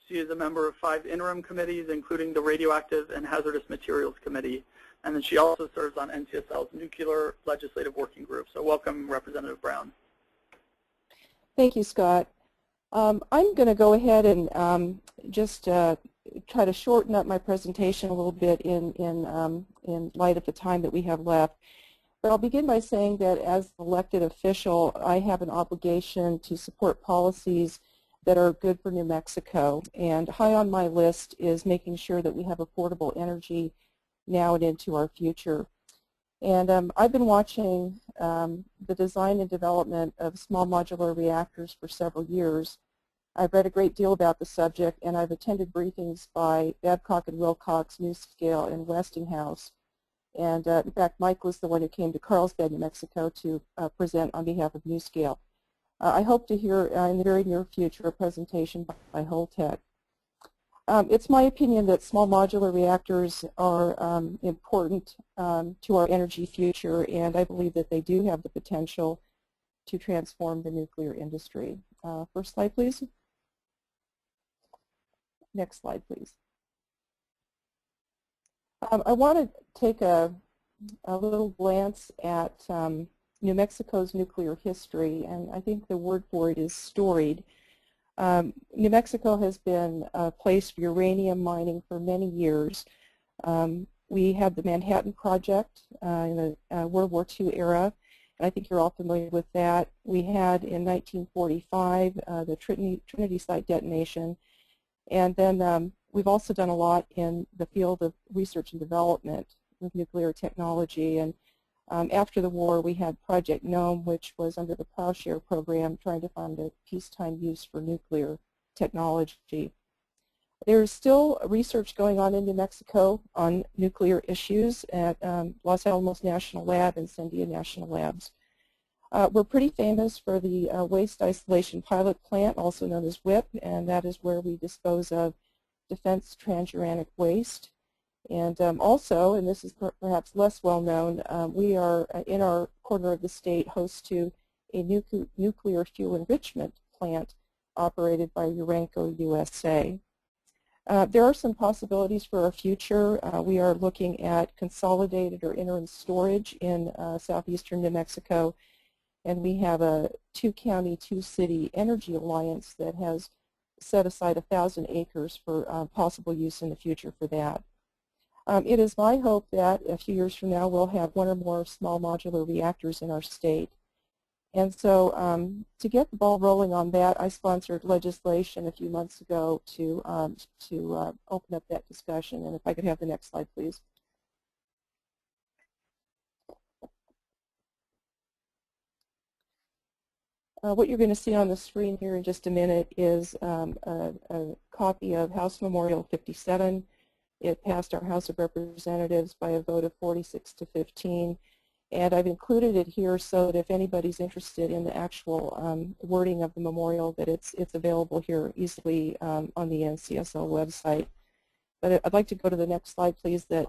She is a member of 5 interim committees, including the Radioactive and Hazardous Materials Committee. And then she also serves on NCSL's Nuclear Legislative Working Group. So welcome, Representative Brown. Thank you, Scott. I'm going to go ahead and just try to shorten up my presentation a little bit in light of the time that we have left. But I'll begin by saying that as an elected official, I have an obligation to support policies that are good for New Mexico. And high on my list is making sure that we have affordable energy now and into our future. And I've been watching the design and development of small modular reactors for several years. I've read a great deal about the subject, and I've attended briefings by Babcock and Wilcox, NuScale, and Westinghouse. And in fact, Mike was the one who came to Carlsbad, New Mexico to present on behalf of NuScale. I hope to hear in the very near future a presentation by WholeTech. It's my opinion that small modular reactors are important to our energy future, and I believe that they do have the potential to transform the nuclear industry. First slide, please. Next slide, please. I want to take a little glance at New Mexico's nuclear history, and I think the word for it is storied. New Mexico has been a place for uranium mining for many years. We had the Manhattan Project in the World War II era, and I think you're all familiar with that. We had in 1945 the Trinity Site detonation, and then we've also done a lot in the field of research and development with nuclear technology. And after the war, we had Project Gnome, which was under the Plowshare program, trying to find a peacetime use for nuclear technology. There's still research going on in New Mexico on nuclear issues at Los Alamos National Lab and Sandia National Labs. We're pretty famous for the Waste Isolation Pilot Plant, also known as WIP, and that is where we dispose of defense transuranic waste. And also, and this is perhaps less well known, we are in our corner of the state host to a nuclear fuel enrichment plant operated by Urenco USA. There are some possibilities for our future. We are looking at consolidated or interim storage in southeastern New Mexico, and we have a 2-county, 2-city energy alliance that has set aside 1,000 acres for possible use in the future for that. It is my hope that a few years from now we'll have 1 or more small modular reactors in our state. And so to get the ball rolling on that, I sponsored legislation a few months ago to open up that discussion. And if I could have the next slide, please. What you're going to see on the screen here in just a minute is a copy of House Memorial 57. It passed our House of Representatives by a vote of 46 to 15. And I've included it here so that if anybody's interested in the actual wording of the memorial, that it's available here easily on the NCSL website. But I'd like to go to the next slide, please, that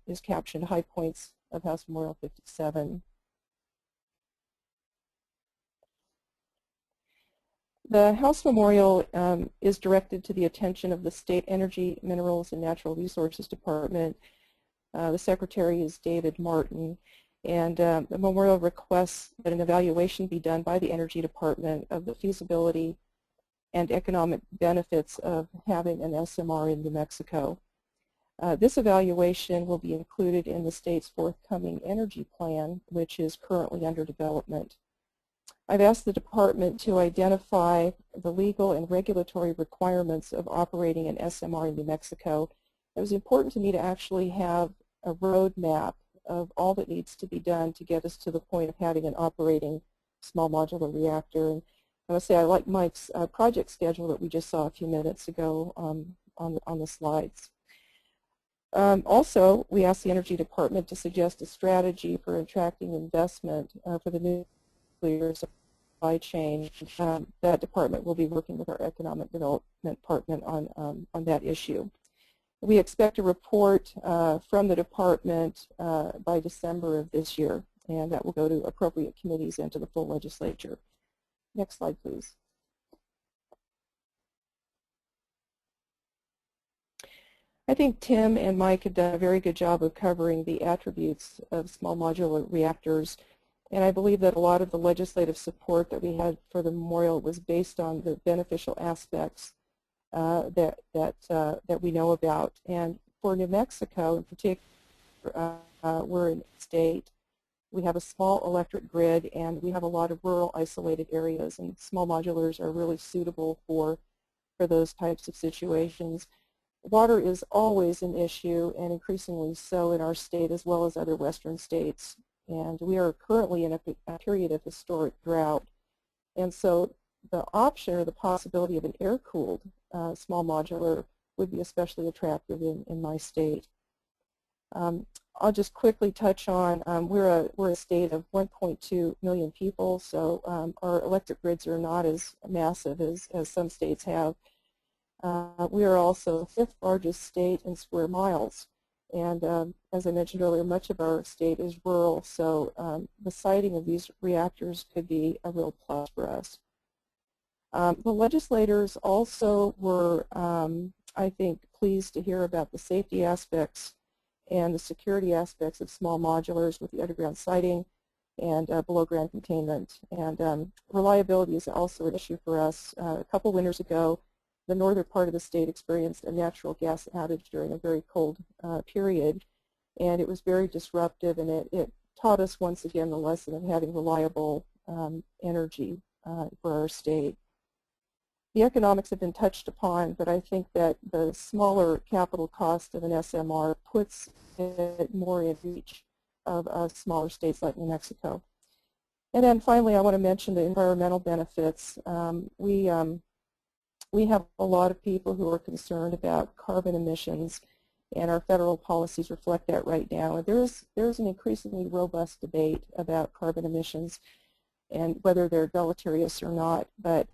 is captioned High Points of House Memorial 57. The House Memorial is directed to the attention of the State Energy, Minerals, and Natural Resources Department. The Secretary is David Martin, and the memorial requests that an evaluation be done by the Energy Department of the feasibility and economic benefits of having an SMR in New Mexico. This evaluation will be included in the state's forthcoming energy plan, which is currently under development. I've asked the department to identify the legal and regulatory requirements of operating an SMR in New Mexico. It was important to me to actually have a roadmap of all that needs to be done to get us to the point of having an operating small modular reactor. And I must say I like Mike's project schedule that we just saw a few minutes ago on the slides. Also, we asked the Energy Department to suggest a strategy for attracting investment for the nuclear supply chain. That department will be working with our Economic Development Department on that issue. We expect a report from the department by December of this year, and that will go to appropriate committees and to the full legislature. Next slide, please. I think Tim and Mike have done a very good job of covering the attributes of small modular reactors, and I believe that a lot of the legislative support that we had for the memorial was based on the beneficial aspects that we know about. And for New Mexico in particular, we're in a state. We have a small electric grid, and we have a lot of rural isolated areas, and small modulars are really suitable for those types of situations. Water is always an issue, and increasingly so in our state as well as other western states. And we are currently in a period of historic drought. And so the option or the possibility of an air-cooled small modular would be especially attractive in my state. I'll just quickly touch on, we're a state of 1.2 million people, so our electric grids are not as massive as some states have. We are also the 5th largest state in square miles, and as I mentioned earlier, much of our state is rural, so the siting of these reactors could be a real plus for us. The legislators also were, I think, pleased to hear about the safety aspects and the security aspects of small modulars with the underground siting and below ground containment. And reliability is also an issue for us. A couple winters ago, the northern part of the state experienced a natural gas outage during a very cold period, and it was very disruptive, and it taught us once again the lesson of having reliable energy for our state. The economics have been touched upon, but I think that the smaller capital cost of an SMR puts it more in reach of smaller states like New Mexico. And then finally, I want to mention the environmental benefits. We have a lot of people who are concerned about carbon emissions, and our federal policies reflect that right now. And there's an increasingly robust debate about carbon emissions and whether they're deleterious or not. But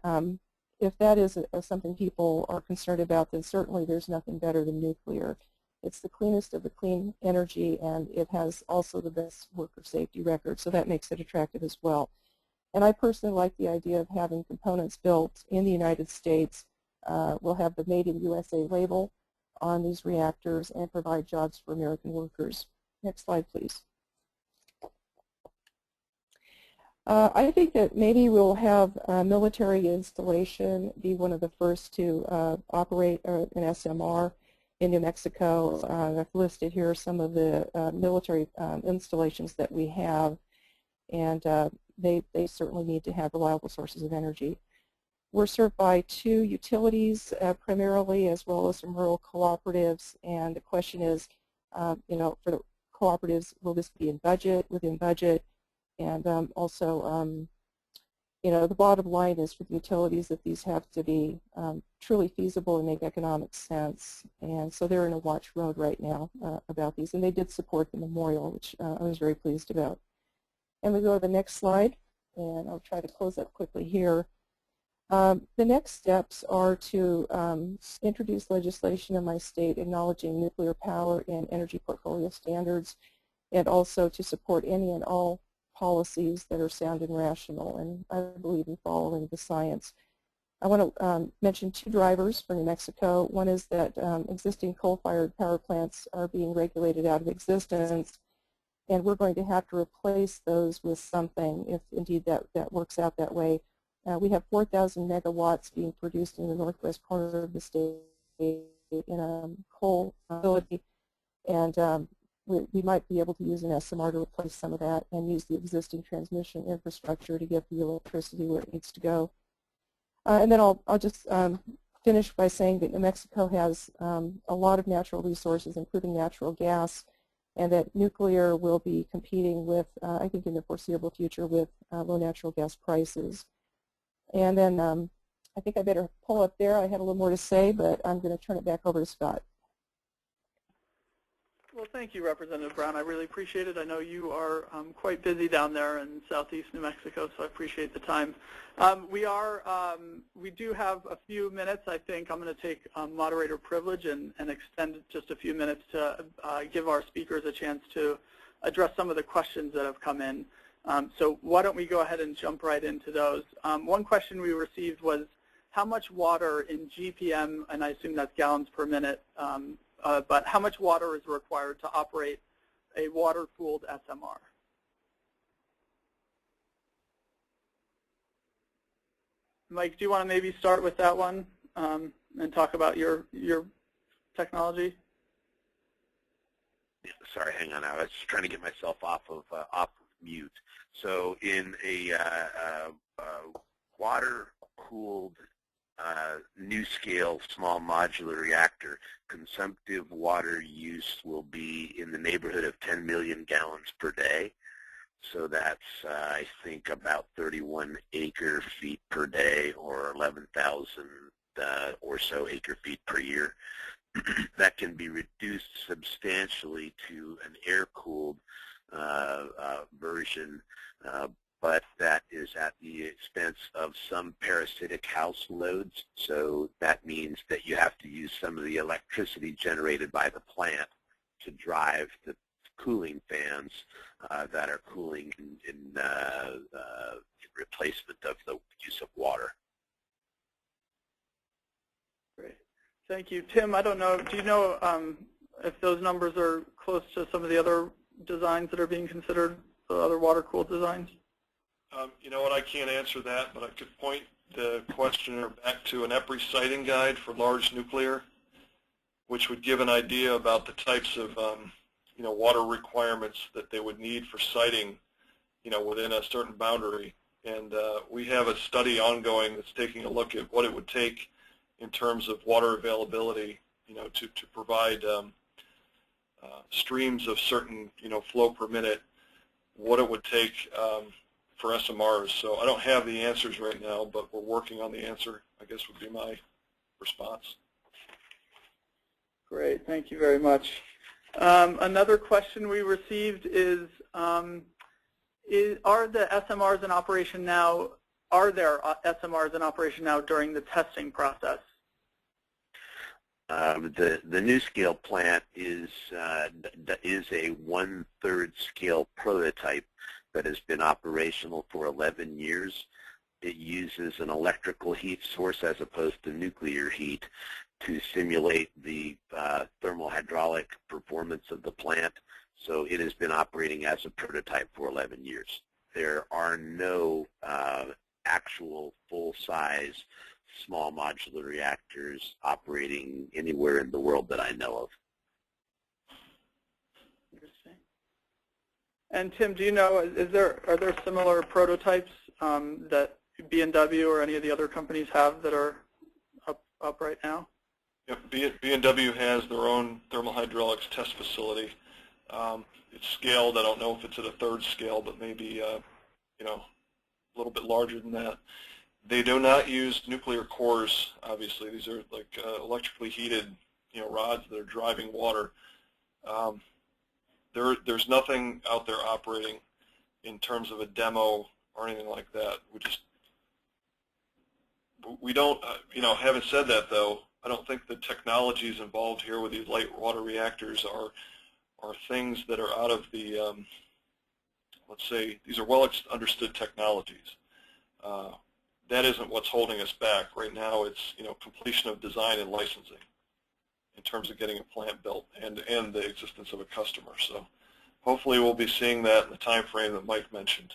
if that is something people are concerned about, then certainly there's nothing better than nuclear. It's the cleanest of the clean energy, and it has also the best worker safety record, so that makes it attractive as well. And I personally like the idea of having components built in the United States. We'll have the Made in USA label on these reactors and provide jobs for American workers. Next slide, please. I think that maybe we'll have a military installation be one of the first to operate an SMR in New Mexico. I've listed here some of the military installations that we have, and they certainly need to have reliable sources of energy. We're served by 2 utilities primarily, as well as some rural cooperatives, and the question is, you know, for the cooperatives, will this be within budget? And also, you know, the bottom line is for the utilities that these have to be truly feasible and make economic sense. And so they're in a watch mode right now about these. And they did support the memorial, which I was very pleased about. And we go to the next slide, and I'll try to close up quickly here. The next steps are to introduce legislation in my state acknowledging nuclear power and energy portfolio standards, and also to support any and all policies that are sound and rational, and I believe in following the science. I want to mention 2 drivers for New Mexico. One is that existing coal-fired power plants are being regulated out of existence, and we're going to have to replace those with something if indeed that works out that way. We have 4,000 megawatts being produced in the northwest corner of the state in a coal facility, and we might be able to use an SMR to replace some of that and use the existing transmission infrastructure to get the electricity where it needs to go. And then I'll just finish by saying that New Mexico has a lot of natural resources, including natural gas, and that nuclear will be competing with, I think in the foreseeable future, with low natural gas prices. And then I think I better pull up there. I had a little more to say, but I'm going to turn it back over to Scott. Well, thank you, Representative Brown. I really appreciate it. I know you are quite busy down there in southeast New Mexico, so I appreciate the time. We do have a few minutes. I think I'm going to take moderator privilege and extend just a few minutes to give our speakers a chance to address some of the questions that have come in. So why don't we go ahead and jump right into those. One question we received was how much water in GPM, and I assume that's gallons per minute, but how much water is required to operate a water-cooled SMR? Mike, do you want to maybe start with that one and talk about your technology? Sorry, hang on. I was trying to get myself off of mute. So in a water-cooled new-scale small modular reactor, consumptive water use will be in the neighborhood of 10 million gallons per day. So that's, I think, about 31 acre-feet per day, or 11,000 or so acre-feet per year. That can be reduced substantially to an air-cooled version, but that is at the expense of some parasitic house loads. So that means that you have to use some of the electricity generated by the plant to drive the cooling fans that are cooling in replacement of the use of water. Great. Thank you. Tim, I don't know, do you know if those numbers are close to some of the other designs that are being considered, the other water-cooled designs? You know what, I can't answer that, but I could point the questioner back to an EPRI siting guide for large nuclear, which would give an idea about the types of water requirements that they would need for siting, within a certain boundary. And we have a study ongoing that's taking a look at what it would take in terms of water availability, to provide streams of certain, flow per minute, what it would take for SMRs. So I don't have the answers right now, but we're working on the answer, I guess would be my response. Great, thank you very much. Another question we received is are the SMRs in operation now, are there SMRs in operation now during the testing process? The NuScale plant is a 1/3 scale prototype that has been operational for 11 years. It uses an electrical heat source as opposed to nuclear heat to simulate the thermal hydraulic performance of the plant. So it has been operating as a prototype for 11 years. There are no actual full-size small modular reactors operating anywhere in the world that I know of. Interesting. And Tim, do you know, are there similar prototypes that BMW or any of the other companies have that are up right now? Yep, BMW has their own thermal hydraulics test facility. It's scaled. I don't know if it's at a 3rd scale, but maybe a little bit larger than that. They do not use nuclear cores. Obviously, these are like electrically heated, rods that are driving water. There's nothing out there operating in terms of a demo or anything like that. We don't, having said that though, I don't think the technologies involved here with these light water reactors are things that are out of the, let's say, these are well understood technologies. That isn't what's holding us back. Right now it's, completion of design and licensing in terms of getting a plant built and the existence of a customer. So hopefully we'll be seeing that in the time frame that Mike mentioned,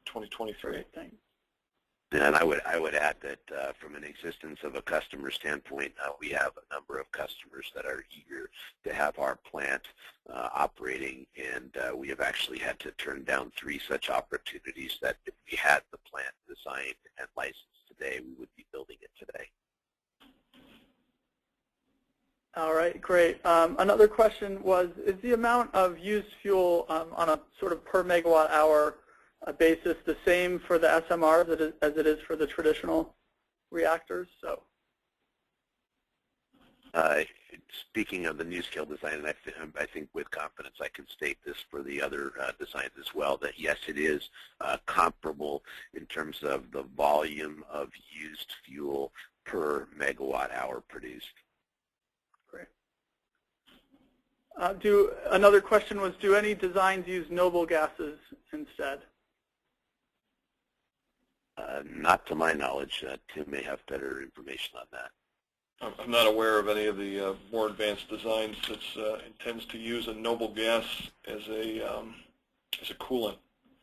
2023. Great, thanks. And I would add that from an existence of a customer standpoint, we have a number of customers that are eager to have our plant operating, and we have actually had to turn down 3 such opportunities that if we had the plant designed and licensed today, we would be building it today. All right, great. Another question was, is the amount of used fuel on a sort of per megawatt hour basis the same for the SMRs as it is for the traditional reactors? So, speaking of the new scale design, and I think with confidence I can state this for the other designs as well, that yes, it is comparable in terms of the volume of used fuel per megawatt hour produced. Great. Another question was, do any designs use noble gases instead? Not to my knowledge. Tim may have better information on that. I'm not aware of any of the more advanced designs that intends to use a noble gas as a coolant.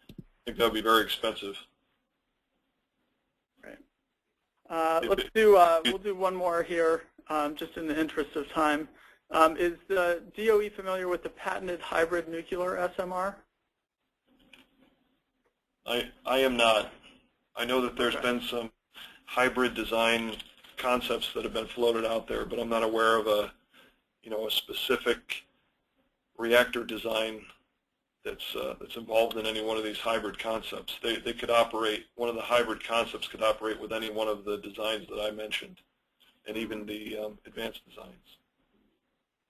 I think that would be very expensive. Right. We'll do one more here, just in the interest of time. Is the DOE familiar with the patented hybrid nuclear SMR? I am not. I know that there's been some hybrid design concepts that have been floated out there, but I'm not aware of a specific reactor design that's involved in any one of these hybrid concepts. They could operate. One of the hybrid concepts could operate with any one of the designs that I mentioned, and even the advanced designs.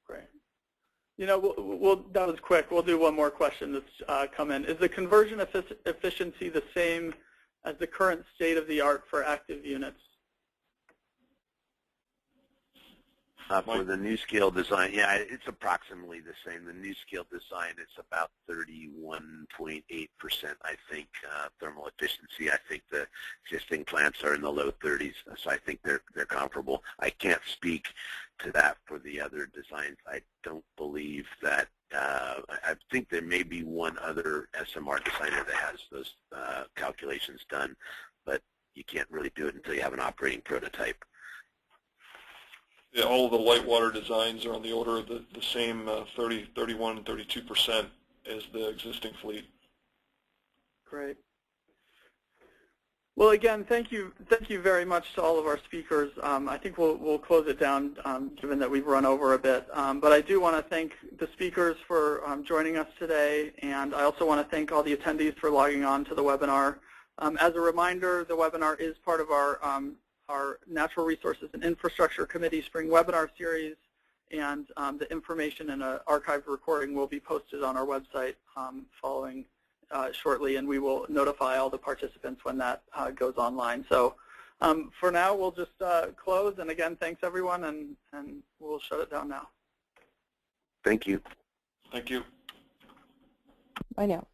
Great. That was quick. We'll do one more question that's come in. Is the conversion efficiency the same as the current state-of-the-art for active units? For the new scale design, yeah, it's approximately the same. The new scale design is about 31.8%, I think, thermal efficiency. I think the existing plants are in the low 30s, so I think they're comparable. I can't speak to that for the other designs. I don't believe that. I think there may be one other SMR designer that has those calculations done, but you can't really do it until you have an operating prototype. Yeah, all of the light water designs are on the order of the same 30, 31, 32% as the existing fleet. Great. Well, again, thank you very much to all of our speakers. I think we'll close it down, given that we've run over a bit. But I do want to thank the speakers for joining us today, and I also want to thank all the attendees for logging on to the webinar. As a reminder, the webinar is part of our Natural Resources and Infrastructure Committee Spring Webinar Series, and the information in an archived recording will be posted on our website following shortly, and we will notify all the participants when that goes online. So for now, we'll just close, and again, thanks everyone, and we'll shut it down now. Thank you. Thank you. Bye now.